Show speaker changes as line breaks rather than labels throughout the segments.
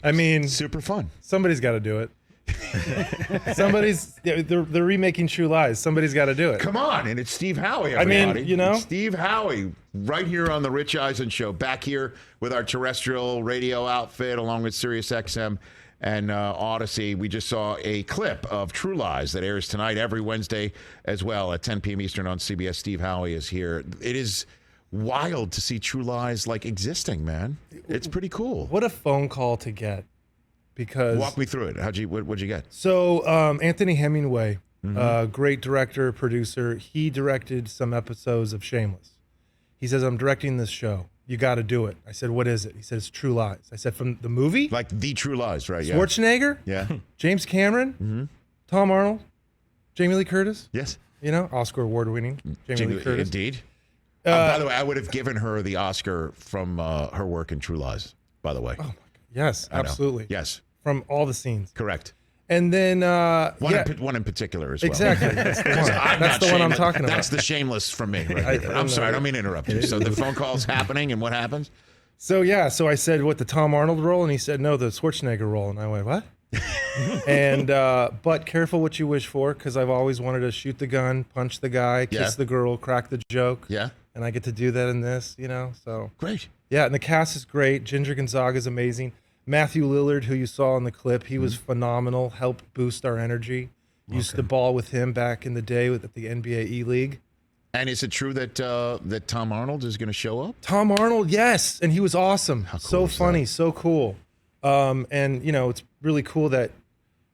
I mean,
super fun.
Somebody's got to do it. They're remaking True Lies. Somebody's got to do it.
Come on, and it's Steve Howey, everybody.
I mean,
It's Steve Howey, right here on the Rich Eisen Show, back here with our terrestrial radio outfit, along with Sirius XM and Odyssey. We just saw a clip of True Lies that airs tonight, every Wednesday as well, at 10 p.m. Eastern on CBS. Steve Howey is here. It is wild to see True Lies existing, man. It's pretty cool.
What a phone call to get. Because
walk me through it. What'd you get?
So Anthony Hemingway, great director, producer, he directed some episodes of Shameless. He says, I'm directing this show. You got to do it. I said, what is it? He said, it's True Lies. I said, from the movie?
Like The True Lies, right? Yeah.
Schwarzenegger?
Yeah.
James Cameron? Tom Arnold? Jamie Lee Curtis?
Yes.
Oscar award winning Jamie Lee Curtis.
Indeed. By the way, I would have given her the Oscar from her work in True Lies, by the way.
Oh, my God. Yes, absolutely.
Yes.
From all the scenes.
Correct.
And then
one in particular as well.
Exactly. That's the one. That's the one I'm talking about.
That's the Shameless from me. Right I'm sorry, I don't mean to interrupt you. So the phone call's happening, and what happens?
So I said, what, the Tom Arnold role? And he said, no, the Schwarzenegger role. And I went, what? And but careful what you wish for, because I've always wanted to shoot the gun, punch the guy, kiss the girl, crack the joke.
Yeah.
And I get to do that in this, so.
Great.
Yeah, and the cast is great. Ginger Gonzaga is amazing. Matthew Lillard, who you saw in the clip, he was phenomenal, helped boost our energy. Used to ball with him back in the day at the NBA E-League.
And is it true that that Tom Arnold is going to show up?
Tom Arnold, yes, and he was awesome.
How cool
so
is
funny,
that?
so cool. And it's really cool that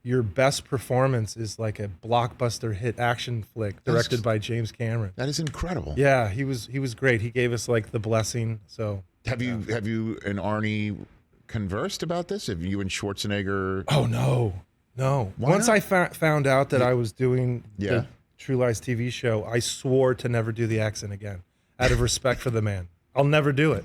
your best performance is like a blockbuster hit action flick directed by James Cameron.
That is incredible.
Yeah, he was great. He gave us the blessing. So
have you and Arnie conversed about this? Have you and Schwarzenegger?
Oh no. Once I found out that I was doing the True Lies TV show, I swore to never do the accent again, out of respect for the man. I'll never do it.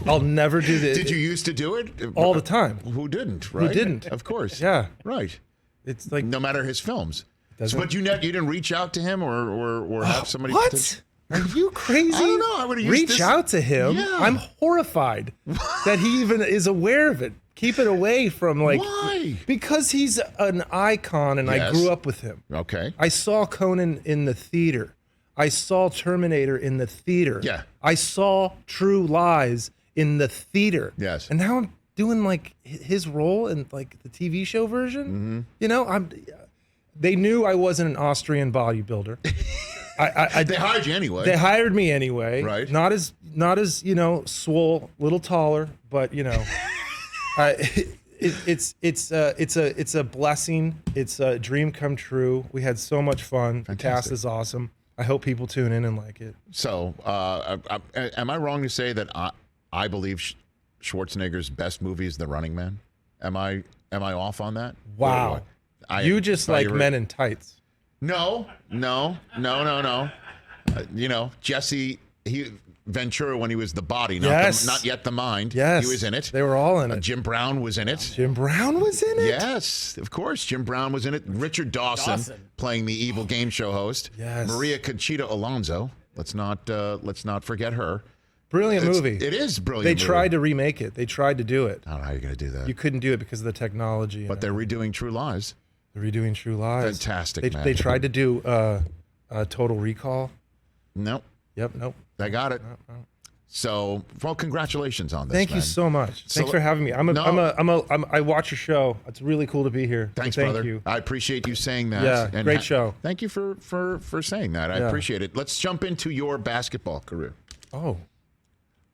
I'll never do this.
Did you used to do it?
All the time.
Who didn't, right?
Who didn't?
Of course.
Yeah.
Right.
It's
no matter his films. So, but you didn't reach out to him or have somebody.
What? Are you crazy?
I don't know. I would have
reach out to him.
Yeah.
I'm horrified that he even is aware of it. Keep it away from
Why?
Because he's an icon and I grew up with him.
Okay.
I saw Conan in the theater. I saw Terminator in the theater.
Yeah.
I saw True Lies in the theater.
Yes.
And now I'm doing his role in the TV show version. They knew I wasn't an Austrian bodybuilder.
They hired you anyway.
They hired me anyway.
Right.
Not as swole, little taller, but it's a blessing. It's a dream come true. We had so much fun.
Fantastic.
The cast is awesome. I hope people tune in and like it.
So, am I wrong to say that I believe Schwarzenegger's best movie is The Running Man? Am I off on that?
Wow. You just like men in tights.
No. Jesse Ventura when he was the body, not yet the mind.
Yes,
he was in it.
They were all in it.
Jim Brown was in it.
Jim Brown was in it?
Yes, of course. Jim Brown was in it. Richard Dawson playing the evil game show host.
Yes.
Maria Conchita Alonso. Let's not forget her.
Brilliant movie.
It is brilliant.
They tried to remake it. They tried to do it.
I don't know how you're going to do that.
You couldn't do it because of the technology.
But they're redoing True Lies.
They're redoing True Lies.
Fantastic, man.
They tried to do Total Recall.
Nope.
Nope.
I got it.
No.
So, well, congratulations on this.
Thank you so much. Thanks for having me. I watch your show. It's really cool to be here.
Thanks,
Thank
brother.
you.
I appreciate you saying that.
Yeah,
and
great show.
Thank you for saying that. I appreciate it. Let's jump into your basketball career.
Oh.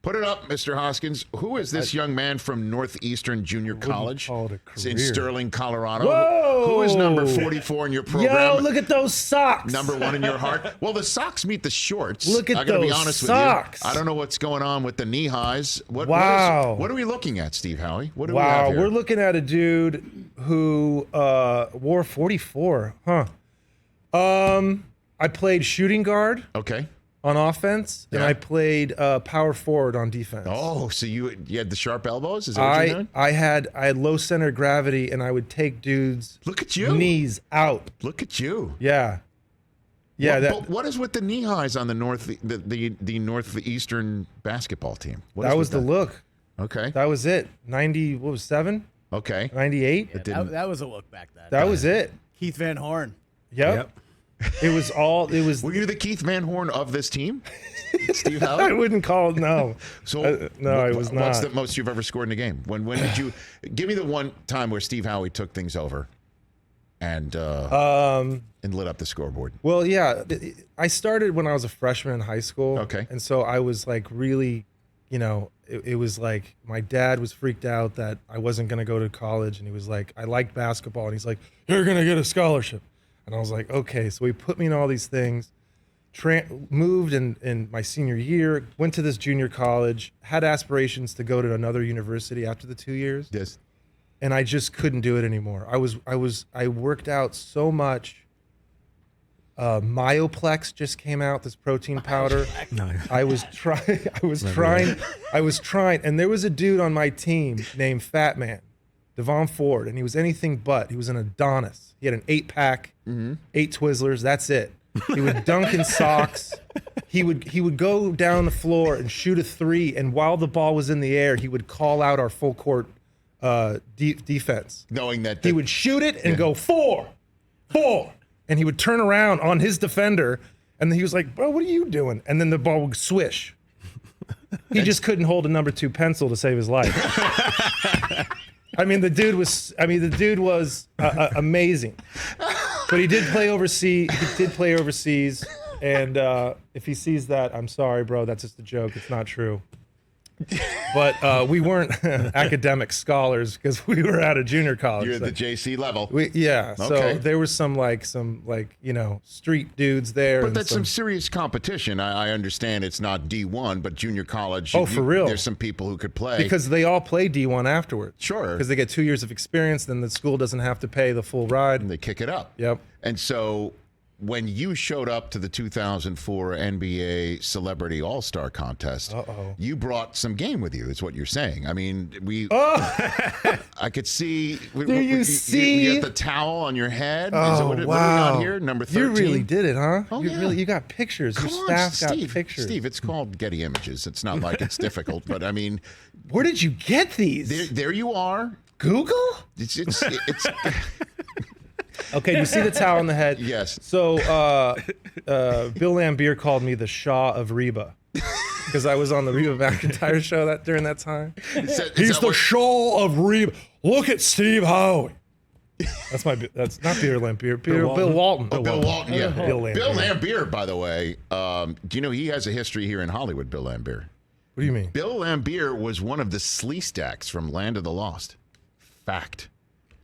Put it up, Mr. Hoskins. Who is this young man from Northeastern Junior College in Sterling, Colorado?
Whoa!
Who is number 44 in your program?
Yo, look at those socks.
Number 1 in your heart. Well, the socks meet the shorts.
Look at
I gotta
those
be honest
socks.
with you. I don't know what's going on with the knee highs.
Wow.
What are we looking at, Steve Howey? What do we have here?
We're looking at a dude who wore 44. Huh. I played shooting guard.
Okay.
On offense, and I played power forward on defense.
Oh, so you had the sharp elbows? Is that what you're doing?
I had low center of gravity, and I would take dudes' knees out.
Look at you.
Yeah.
But what is with the knee highs on the northeastern basketball team?
That was the look.
Okay.
That was it. 90, what was 7?
Okay.
98?
Yeah, that was a look back then.
That was it.
Keith Van Horn.
Yep. It was
Were you the Keith Van Horn of this team? Steve Howey?
I wouldn't call it, no.
So
no, I was not.
What's the most you've ever scored in a game? When did you give me the one time where Steve Howey took things over and lit up the scoreboard?
Well, yeah, I started when I was a freshman in high school.
Okay.
And so I was like really, it was like my dad was freaked out that I wasn't going to go to college, and he was like, I liked basketball, and he's like, you're going to get a scholarship. And I was like, okay. So he put me in all these things, moved in my senior year, went to this junior college, had aspirations to go to another university after the 2 years.
Yes.
And I just couldn't do it anymore. I worked out so much. Myoplex just came out, this protein powder.
No.
I was trying, and there was a dude on my team named Fat Man, Devon Ford, and he was anything but. He was an Adonis. He had an 8-pack, 8 Twizzlers. That's it. He would dunk in socks. He would go down the floor and shoot a 3, and while the ball was in the air, he would call out our full court defense.
Knowing that
he would shoot it and go 4, and he would turn around on his defender, and then he was like, "Bro, what are you doing?" And then the ball would swish. He just couldn't hold a number 2 pencil to save his life. The dude was amazing, but he did play overseas. And if he sees that, I'm sorry, bro. That's just a joke. It's not true. But we weren't academic scholars because we were out of junior college.
You're at the JC level.
Yeah.
Okay.
So there was some street dudes there.
But that's some serious competition. I understand it's not D1, but junior college.
Oh, for real?
There's some people who could play.
Because they all play D1 afterwards.
Sure.
Because they get 2 years of experience, then the school doesn't have to pay the full ride.
And they kick it up.
Yep.
And so when you showed up to the 2004 NBA Celebrity All-Star Contest, you brought some game with you, is what you're saying. I mean, I could see.
Do you see?
You got the towel on your head.
Oh,
what do we
wow.
got here? Number 13?
You really did it, huh?
Oh,
You got pictures.
Come
Your
on,
staff
Steve,
got pictures.
Steve, it's called Getty Images. It's not like it's difficult, but I mean.
Where did you get these?
There you are.
Google?
It's
Okay, do you see the towel on the head?
Yes.
So Bill Lambier called me the Shaw of Reba because I was on the Reba McEntire show during that time. He's the Shaw of Reba. Look at Steve Howey. That's not Peter Lambier. Bill Walton.
Bill Walton, yeah.
Bill Lambier.
Bill Lambier, by the way, do you know he has a history here in Hollywood, Bill Lambier?
What do you mean?
Bill Lambier was one of the Sleestacks from Land of the Lost. Fact.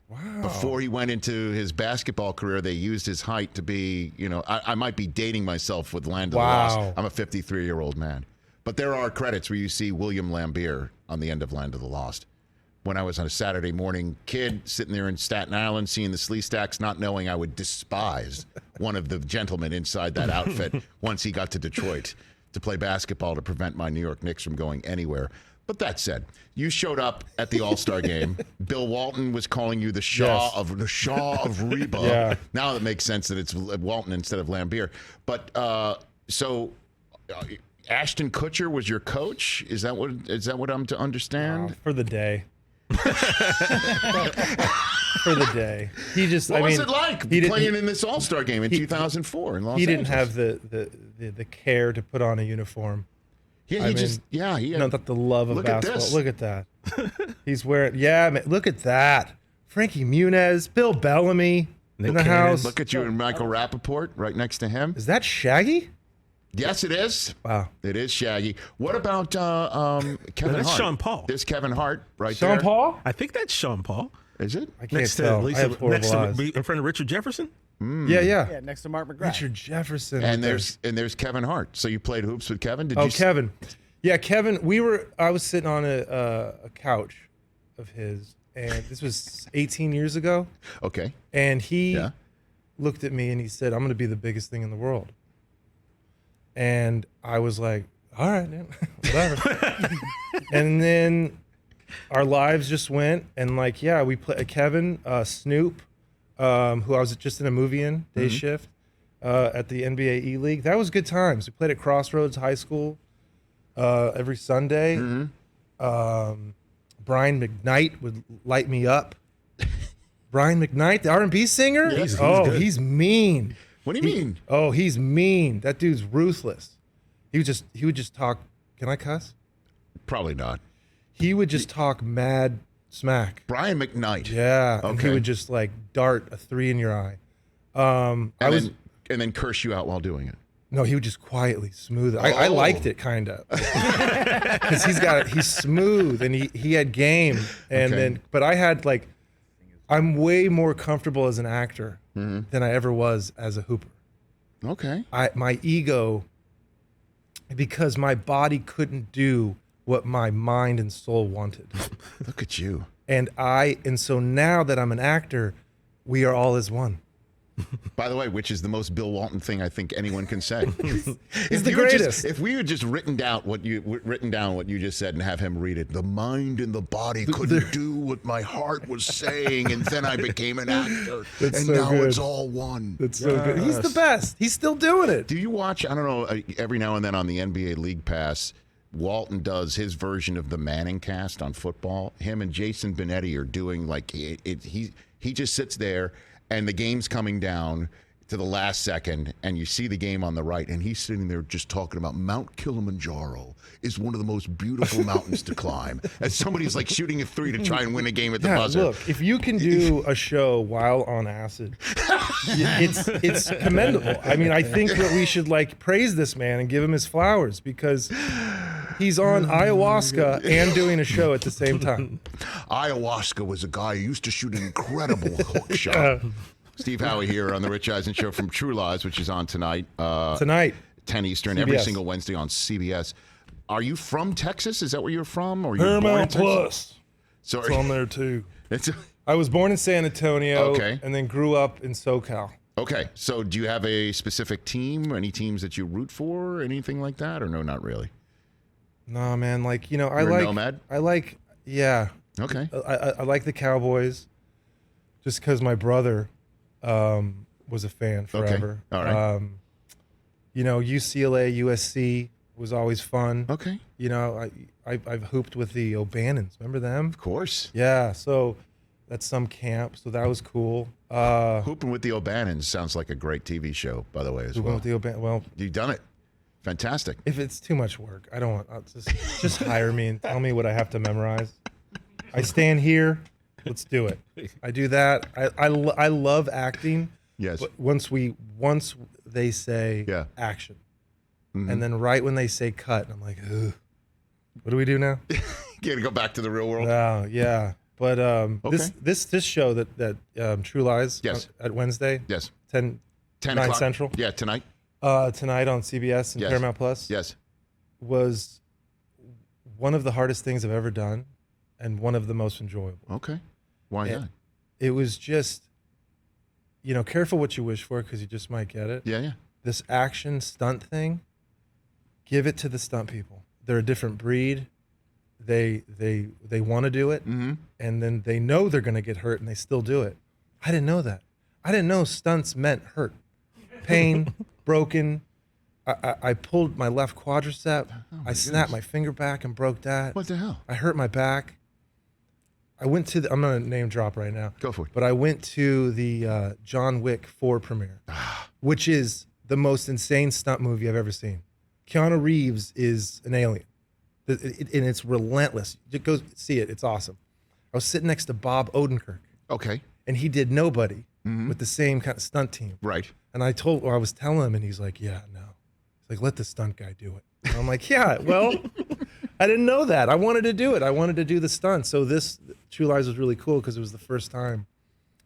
Wow.
Before he went into his basketball career, they used his height to be, I might be dating myself with Land of the Lost. I'm a 53-year-old man. But there are credits where you see William Lambier on the end of Land of the Lost. When I was on a Saturday morning kid sitting there in Staten Island seeing the Sleestacks, not knowing I would despise one of the gentlemen inside that outfit once he got to Detroit to play basketball to prevent my New York Knicks from going anywhere. But that said, you showed up at the All-Star game. Bill Walton was calling you the Shaw of Reba.
Yeah.
Now it makes sense that it's Walton instead of Lambier. But Ashton Kutcher was your coach. Is that what I'm to understand?
For the day. For the day. He just.
What was it like playing in this All-Star game in 2004 in Los Angeles?
He didn't have the care to put on a uniform.
Yeah, he had
not the love of basketball.
This.
Look at that. He's wearing. Yeah, man, look at that. Frankie Muniz, Bill Bellamy in the house.
Look at you and Michael Rappaport right next to him.
Is that Shaggy?
Yes, it is.
Wow.
It is Shaggy. What about Kevin Hart?
That's Sean Paul.
There's Kevin Hart there.
Sean Paul?
I think that's Sean Paul.
Is it?
I can't tell. I have horrible eyes.
In front of Richard Jefferson?
Yeah.
Yeah, next to Mark McGrath.
Richard Jefferson.
And there's Kevin Hart. So you played hoops with Kevin?
Kevin. Yeah, Kevin. I was sitting on a couch of his, and this was 18 years ago.
Okay.
And he looked at me and he said, "I'm going to be the biggest thing in the world." And I was like, "All right, man, whatever." And then our lives just went, and we played Kevin, Snoop, who I was just in a movie in, Day Shift, at the NBA E-League. That was good times. We played at Crossroads High School every Sunday. Brian McKnight would light me up. Brian McKnight, the R&B singer?
Yes,
he's mean.
What do you mean?
Oh, he's mean. That dude's ruthless. He would just talk. Can I cuss?
Probably not.
He would just talk mad smack.
Brian McKnight.
Yeah. And he
Okay.
would just like dart a 3 in your eye.
And then curse you out while doing it.
No, he would just quietly smooth it. I liked it kind of. Because he's smooth and he had game. And
Okay.
but I had like, I'm way more comfortable as an actor than I ever was as a hooper.
Okay.
My ego, because my body couldn't do what my mind and soul wanted.
Look at you.
And so now that I'm an actor, we are all as one.
By the way, which is the most Bill Walton thing I think anyone can say.
He's the greatest.
If we had just written down what you just said and have him read it, the mind and the body couldn't do what my heart was saying, and then I became an actor, and
so
now
good.
it's all one.
That's so good. He's the best. He's still doing it.
Do you watch? I don't know. Every now and then on the NBA League Pass, Walton does his version of the Manning cast on football. Him and Jason Benetti are doing like he just sits there. And the game's coming down to the last second, and you see the game on the right, and he's sitting there just talking about Mount Kilimanjaro is one of the most beautiful mountains to climb. As somebody's like shooting a 3 to try and win a game at the buzzer.
Look, if you can do a show while on acid, it's commendable. I mean, I think that we should like praise this man and give him his flowers because he's on ayahuasca and doing a show at the same time.
Ayahuasca was a guy who used to shoot an incredible hook shot. Steve Howey here on the Rich Eisen Show from True Lies, which is on tonight.
Tonight.
10 Eastern,
CBS.
every single Wednesday on CBS. Are you from Texas? Is that where you're from? Or you born in
Paramount
Texas?
Plus.
So
It's on there too.
it's
I was born in San Antonio
Okay.
and then grew up in SoCal.
okay. So do you have a specific team? Any teams that you root for? Anything like that? Or no, not really?
No, man, like,
You're a nomad?
Yeah.
Okay.
I like the Cowboys just because my brother was a fan forever.
All right.
UCLA, USC was always fun.
Okay.
I've hooped with the O'Bannons. Remember them?
Of course.
Yeah, so that's some camp. So that was cool.
Hooping with the O'Bannons sounds like a great TV show, by the way, as
Hooping
well.
with the O'Bannons. Well,
You've done it. Fantastic.
if it's too much work, I don't want. I'll just hire me and tell me what I have to memorize. I stand here. Let's do it. I do that. I love acting.
Yes.
But once they say
Yeah.
action, and then right when they say cut, I'm like, ugh, what do we do now?
Gotta go back to the real world.
Oh, yeah. But
Okay.
this show that True Lies
Yes.
at Wednesday,
Yes.
10
10
9
o'clock.
Central,
Yeah, tonight.
tonight on CBS and
Yes.
Paramount Plus,
Yes.
was one of the hardest things I've ever done and one of the most enjoyable.
Okay. Why
Yeah.
not?
It was just, careful what you wish for because you just might get it.
Yeah, yeah.
This action stunt thing, give it to the stunt people. They're a different breed. They want to do it, and then they know they're going to get hurt, and they still do it. I didn't know that. I didn't know stunts meant hurt, pain, broken. I pulled my left quadricep. I snapped my finger back and broke that.
What the hell?
I hurt my back. I went to I'm going to name drop right now.
Go for it.
But I went to the John Wick 4 premiere, which is the most insane stunt movie I've ever seen. Keanu Reeves is an alien, and it's relentless. Just go see it. It's awesome. I was sitting next to Bob Odenkirk,
Okay.
and he did Nobody with the same kind of stunt team.
Right.
And I was telling him, and he's like, yeah, no. He's like, let the stunt guy do it. And I'm like, yeah, well, I didn't know that. I wanted to do it. I wanted to do the stunt. So this True Lies was really cool because it was the first time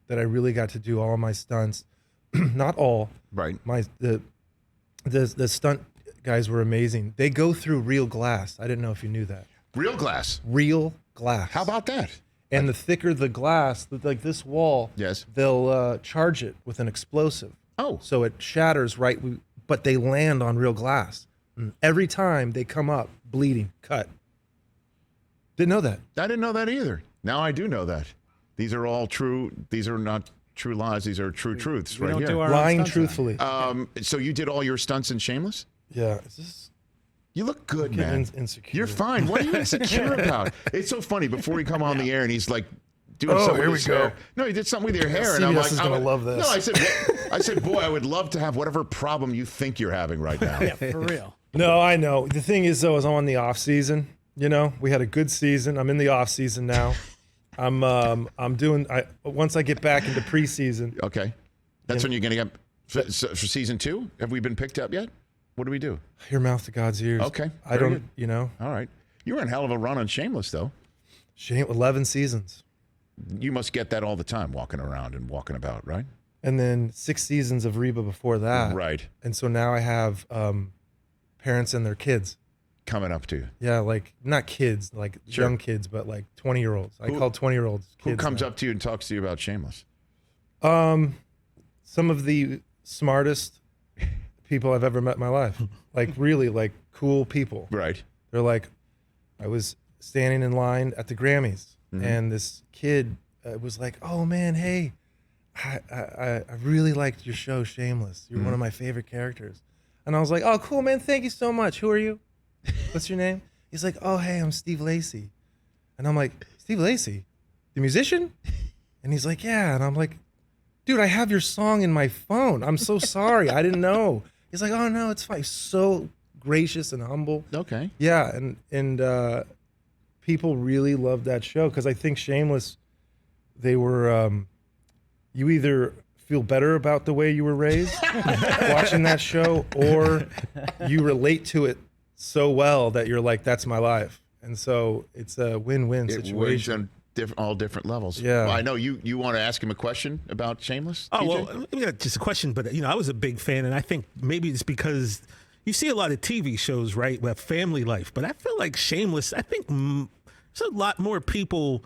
that I really got to do all my stunts. Not all.
Right.
The stunt guys were amazing. They go through real glass. I didn't know if you knew that.
Real glass.
Real glass.
How about that?
And the thicker the glass, like this wall,
Yes.
they'll charge it with an explosive.
Oh.
So it shatters but they land on real glass. And every time they come up bleeding, cut. Didn't know that.
I didn't know that either. Now I do know that. These are all true. These are not true lies. These are true truths
We
right
don't
here.
do our own
Lying
stunts,
truthfully.
So you did all your stunts in Shameless?
Yeah. Is this?
You look good, man.
Insecure.
You're fine. What are you insecure about? It's so funny. Before we come on the air, and he's like doing something
here
with his
we go.
hair. No, he did something with your hair, and
CBS
I'm like,
is gonna love this.
No, I said, boy, I would love to have whatever problem you think you're having right now.
Yeah, for real.
No, I know. The thing is, though, is I'm on the off season. You know, we had a good season. I'm in the off season now. I'm doing. Once I get back into preseason.
Okay, that's when you're going to get for season 2. Have we been picked up yet? What do we do?
Your mouth to God's ears.
Okay,
I
very
don't.
good.
You know.
All right, you were in a hell of a run on Shameless, though.
11 seasons.
You must get that all the time, walking around and walking about, right?
And then 6 seasons of Reba before that.
Right.
And so now I have parents and their kids.
Coming up to you.
Yeah, like not kids, like
Sure.
young kids, but like 20-year-olds. I call 20-year-olds kids.
Who comes
now.
up to you and talks to you about Shameless?
Some of the smartest people I've ever met in my life. Like really, like cool people.
Right.
They're like, I was standing in line at the Grammys, and this kid was like, "Oh man, hey, I really liked your show, Shameless. You're one of my favorite characters." And I was like, "Oh, cool, man. Thank you so much. Who are you? What's your name?" He's like, "Oh, hey, I'm Steve Lacy." And I'm like, "Steve Lacy, the musician?" And he's like, "Yeah." And I'm like, "Dude, I have your song in my phone. I'm so sorry. I didn't know." He's like, "Oh no, it's fine." He's so gracious and humble.
Okay.
Yeah, and people really loved that show because I think Shameless, they were, you either feel better about the way you were raised watching that show, or you relate to it so well that you're like, that's my life. And so it's a win-win
It works
situation.
on all different levels.
Yeah.
Well, I know you want to ask him a question about Shameless?
Oh,
TJ?
well, I mean, just a question, but, I was a big fan, and I think maybe it's because you see a lot of TV shows, right, with family life, but I feel like Shameless, I think there's a lot more people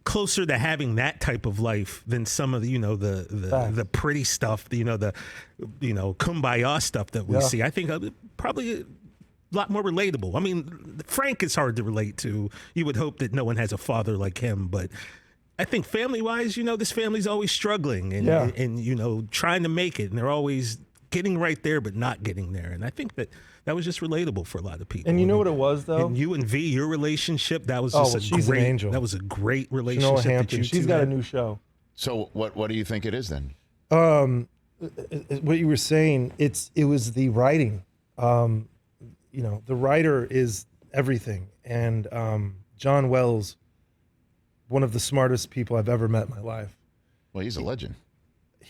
closer to having that type of life than some of the, the pretty stuff, the kumbaya stuff that we see. I think probably a lot more relatable. I mean, Frank is hard to relate to. You would hope that no one has a father like him, but I think family-wise, this family's always struggling and trying to make it, and they're always getting right there but not getting there. And I think that was just relatable for a lot of people.
And you know what it was, though?
And you and V, your relationship, that was just
she's an angel.
That was a great
Shanola
relationship.
Hampton, she's got a new show.
So what do you think it is then?
What you were saying, it was the writing. The writer is everything. And John Wells, one of the smartest people I've ever met in my life.
Well, he's a legend.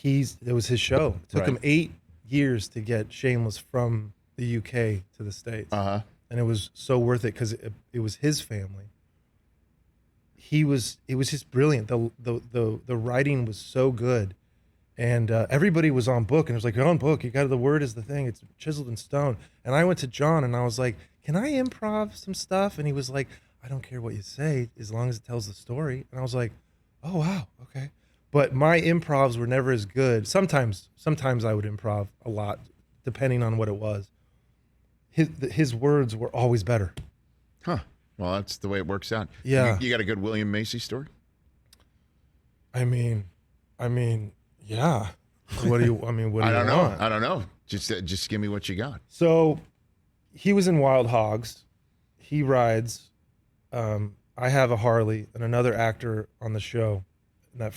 It was his show. It took
Right.
him 8 years to get Shameless from the UK to the States.
Uh-huh.
And it was so worth it because it was his family. It was just brilliant. The writing was so good. And everybody was on book, and it was like, you're on book. You got the word is the thing. It's chiseled in stone. And I went to John, and I was like, can I improv some stuff? And he was like, I don't care what you say as long as it tells the story. And I was like, oh, wow, okay. But my improvs were never as good. Sometimes I would improv a lot, depending on what it was. His words were always better.
Huh. Well, that's the way it works out.
Yeah.
You got a good William Macy story?
I mean, yeah. What do you
I don't know.
want?
I don't know. Just give me what you got.
So he was in Wild Hogs. He rides. I have a Harley, and another actor on the show in that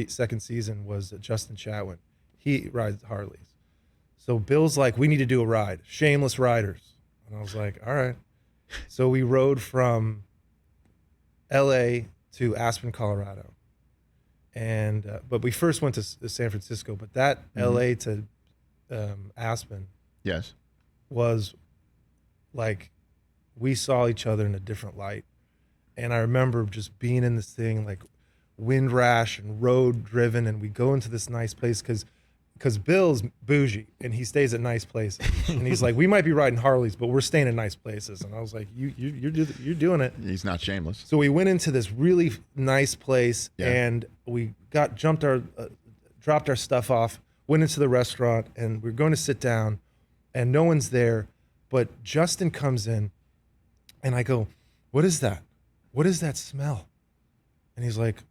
second season was Justin Chatwin. He rides Harleys. So Bill's like, we need to do a ride, Shameless Riders. And I was like, all right. So we rode from LA to Aspen, Colorado. And but we first went to San Francisco, but that LA to Aspen
Yes.
was like, we saw each other in a different light. And I remember just being in this thing, like wind rash and road driven, and we go into this nice place because Bill's bougie and he stays at nice places. And he's like, we might be riding Harleys, but we're staying in nice places. And I was like, you're doing it.
He's not shameless.
So we went into this really nice place, and we dropped our stuff off, went into the restaurant, and we're going to sit down, and no one's there, but Justin comes in, and I go, what is that? What is that smell? And he's like,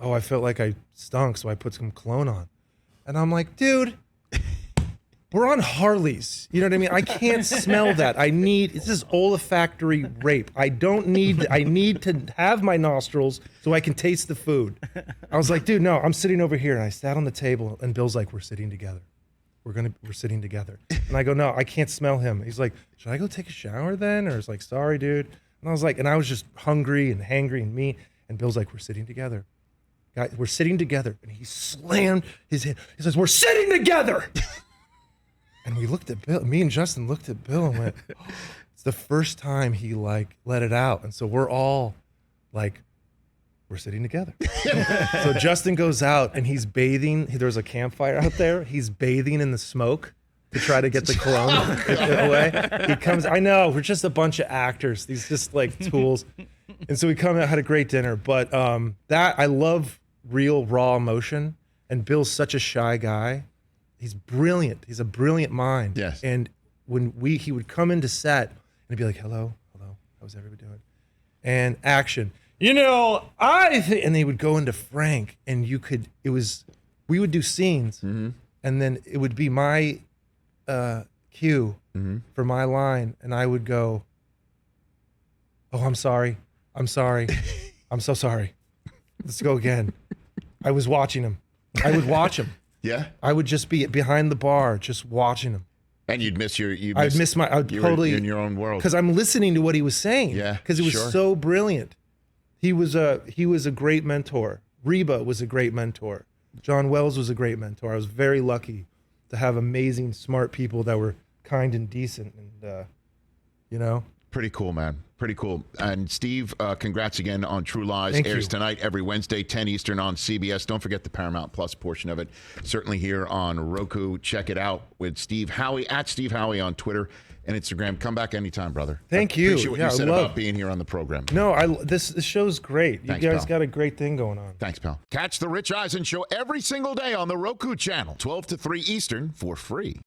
oh, I felt like I stunk, so I put some cologne on. And I'm like, dude, We're on Harleys. You know what I mean? I can't smell that. This is olfactory rape. I need to have my nostrils so I can taste the food. I was like, dude, no, I'm sitting over here. And I sat on the table and Bill's like, we're sitting together. We're sitting together. And I go, no, I can't smell him. He's like, should I go take a shower then? Or it's like, sorry, dude. And I was like, and I was just hungry and hangry and me. And Bill's like, we're sitting together. Guys, we're sitting together. And he slammed his head. He says, we're sitting together. And we looked at Bill, me and Justin looked at Bill and went, oh, it's the first time he like let it out. And so we're all like, we're sitting together. So Justin goes out and he's bathing. There's a campfire out there. He's bathing in the smoke to try to get the cologne away. He comes, I know, we're just a bunch of actors. These just like tools. And so we come out, had a great dinner. But I love real raw emotion. And Bill's such a shy guy. He's brilliant. He's a brilliant mind.
Yes.
And when he would come into set and he'd be like, hello, how's everybody doing? And action. And he would go into Frank and we would do scenes and then it would be my cue for my line. And I would go, oh, I'm sorry. I'm so sorry. Let's go again. I was watching him. I would watch him.
Yeah.
I would just be behind the bar, just watching him.
And I would
totally
in your own world.
because I'm listening to what he was saying.
Yeah,
because it was so brilliant. He was a great mentor. Reba was a great mentor. John Wells was a great mentor. I was very lucky to have amazing, smart people that were kind and decent, and
Pretty cool, man. Pretty cool. And Steve, congrats again on True Lies.
Thank
Airs
you.
tonight, every Wednesday, 10 Eastern on CBS. Don't forget the Paramount Plus portion of it. Certainly here on Roku. Check it out with Steve Howey, at Steve Howey on Twitter and Instagram. Come back anytime, brother.
Thank you.
Appreciate what you said about being here on the program.
No, this show's great.
Thanks,
you guys
pal.
got a great thing going on.
Thanks, pal. Catch the Rich Eisen Show every single day on the Roku channel, 12 to 3 Eastern, for free.